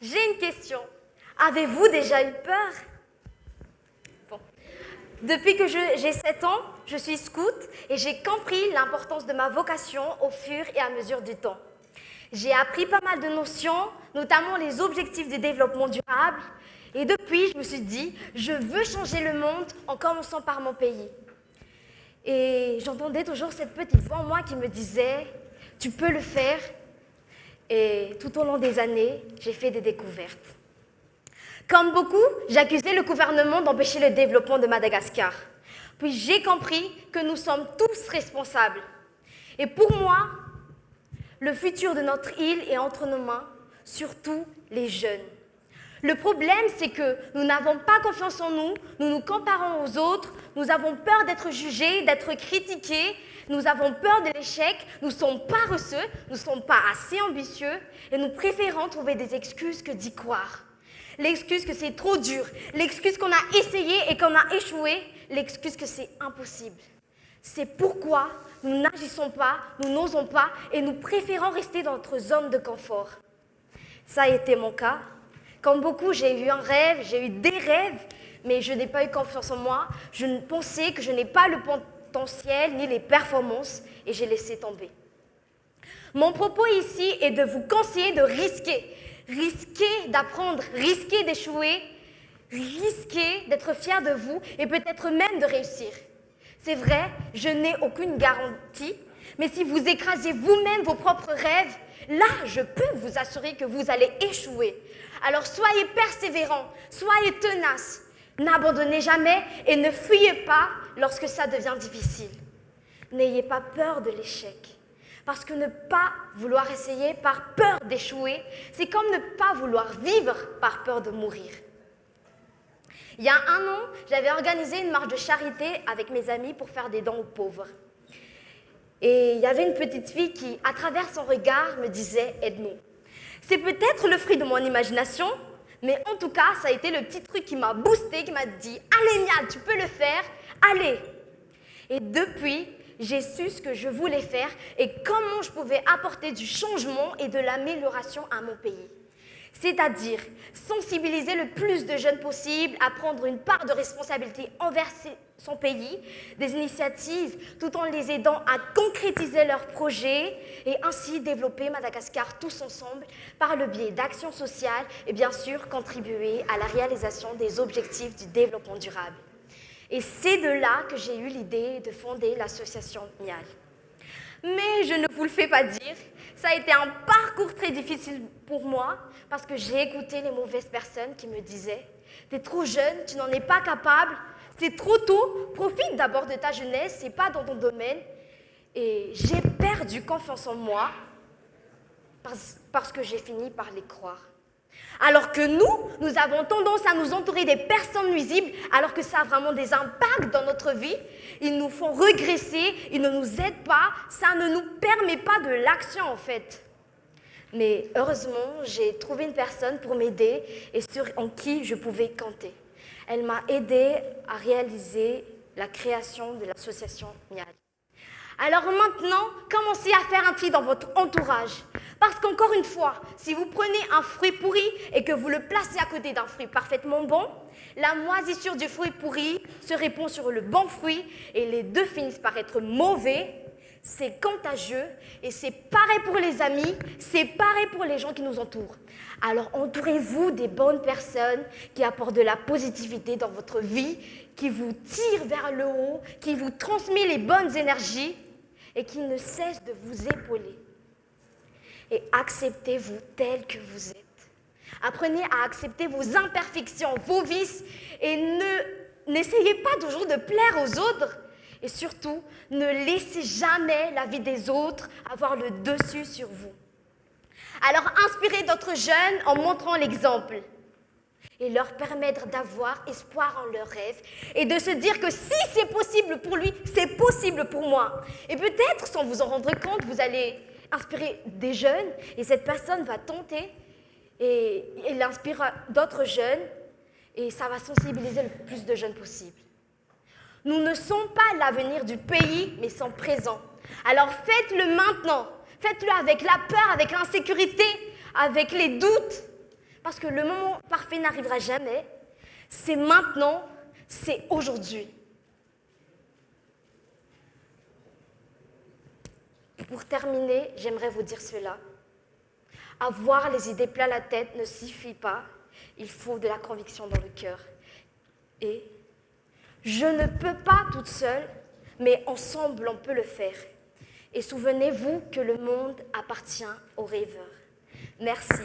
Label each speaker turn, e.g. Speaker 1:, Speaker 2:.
Speaker 1: J'ai une question. Avez-vous déjà eu peur? Bon. Depuis que j'ai 7 ans, je suis scout et j'ai compris l'importance de ma vocation au fur et à mesure du temps. J'ai appris pas mal de notions, notamment les objectifs du développement durable. Et depuis, je me suis dit, je veux changer le monde en commençant par mon pays. Et j'entendais toujours cette petite voix en moi qui me disait, tu peux le faire. Et tout au long des années, j'ai fait des découvertes. Comme beaucoup, j'accusais le gouvernement d'empêcher le développement de Madagascar. Puis j'ai compris que nous sommes tous responsables. Et pour moi, le futur de notre île est entre nos mains, surtout les jeunes. Le problème, c'est que nous n'avons pas confiance en nous, nous nous comparons aux autres, nous avons peur d'être jugés, d'être critiqués, nous avons peur de l'échec, nous sommes paresseux, nous ne sommes pas assez ambitieux et nous préférons trouver des excuses que d'y croire. L'excuse que c'est trop dur, l'excuse qu'on a essayé et qu'on a échoué, l'excuse que c'est impossible. C'est pourquoi nous n'agissons pas, nous n'osons pas et nous préférons rester dans notre zone de confort. Ça a été mon cas. Comme beaucoup, j'ai eu un rêve, j'ai eu des rêves, mais je n'ai pas eu confiance en moi. Je pensais que je n'ai pas le potentiel ni les performances et j'ai laissé tomber. Mon propos ici est de vous conseiller de risquer. Risquer d'apprendre, risquer d'échouer, risquer d'être fier de vous et peut-être même de réussir. C'est vrai, je n'ai aucune garantie, mais si vous écrasez vous-même vos propres rêves, là, je peux vous assurer que vous allez échouer. Alors soyez persévérants, soyez tenaces, n'abandonnez jamais et ne fuyez pas lorsque ça devient difficile. N'ayez pas peur de l'échec, parce que ne pas vouloir essayer par peur d'échouer, c'est comme ne pas vouloir vivre par peur de mourir. Il y a 1 an, j'avais organisé une marche de charité avec mes amis pour faire des dons aux pauvres. Et il y avait une petite fille qui, à travers son regard, me disait « aide-nous ». C'est peut-être le fruit de mon imagination, mais en tout cas, ça a été le petit truc qui m'a boosté, qui m'a dit « allez Nia, tu peux le faire, allez ». Et depuis, j'ai su ce que je voulais faire et comment je pouvais apporter du changement et de l'amélioration à mon pays. C'est-à-dire sensibiliser le plus de jeunes possible à prendre une part de responsabilité envers son pays, des initiatives tout en les aidant à concrétiser leurs projets et ainsi développer Madagascar tous ensemble par le biais d'actions sociales et bien sûr contribuer à la réalisation des objectifs du développement durable. Et c'est de là que j'ai eu l'idée de fonder l'association MIAL. Mais je ne vous le fais pas dire, ça a été un parcours très difficile pour moi parce que j'ai écouté les mauvaises personnes qui me disaient « T'es trop jeune, tu n'en es pas capable, c'est trop tôt, profite d'abord de ta jeunesse, c'est pas dans ton domaine. » Et j'ai perdu confiance en moi parce que j'ai fini par les croire. Alors que nous avons tendance à nous entourer des personnes nuisibles, alors que ça a vraiment des impacts dans notre vie. Ils nous font regresser, ils ne nous aident pas, ça ne nous permet pas de l'action en fait. Mais heureusement, j'ai trouvé une personne pour m'aider et en qui je pouvais compter. Elle m'a aidée à réaliser la création de l'association MIAL. Alors maintenant, commencez à faire un tri dans votre entourage. Parce qu'encore une fois, si vous prenez un fruit pourri et que vous le placez à côté d'un fruit parfaitement bon, la moisissure du fruit pourri se répand sur le bon fruit et les deux finissent par être mauvais. C'est contagieux et c'est pareil pour les amis, c'est pareil pour les gens qui nous entourent. Alors entourez-vous des bonnes personnes qui apportent de la positivité dans votre vie, qui vous tirent vers le haut, qui vous transmettent les bonnes énergies et qui ne cessent de vous épauler. Et acceptez-vous tel que vous êtes. Apprenez à accepter vos imperfections, vos vices et n'essayez pas toujours de plaire aux autres. Et surtout, ne laissez jamais la vie des autres avoir le dessus sur vous. Alors, inspirez d'autres jeunes en montrant l'exemple et leur permettre d'avoir espoir en leurs rêves et de se dire que si c'est possible pour lui, c'est possible pour moi. Et peut-être, sans vous en rendre compte, vous allez inspirer des jeunes et cette personne va tenter et elle inspirera d'autres jeunes et ça va sensibiliser le plus de jeunes possible. Nous ne sommes pas l'avenir du pays, mais son présent. Alors faites-le maintenant. Faites-le avec la peur, avec l'insécurité, avec les doutes. parce que le moment parfait n'arrivera jamais. C'est maintenant, c'est aujourd'hui. Pour terminer, j'aimerais vous dire cela. Avoir les idées plein la tête ne suffit pas. Il faut de la conviction dans le cœur. Et je ne peux pas toute seule, mais ensemble on peut le faire. Et souvenez-vous que le monde appartient aux rêveurs. Merci.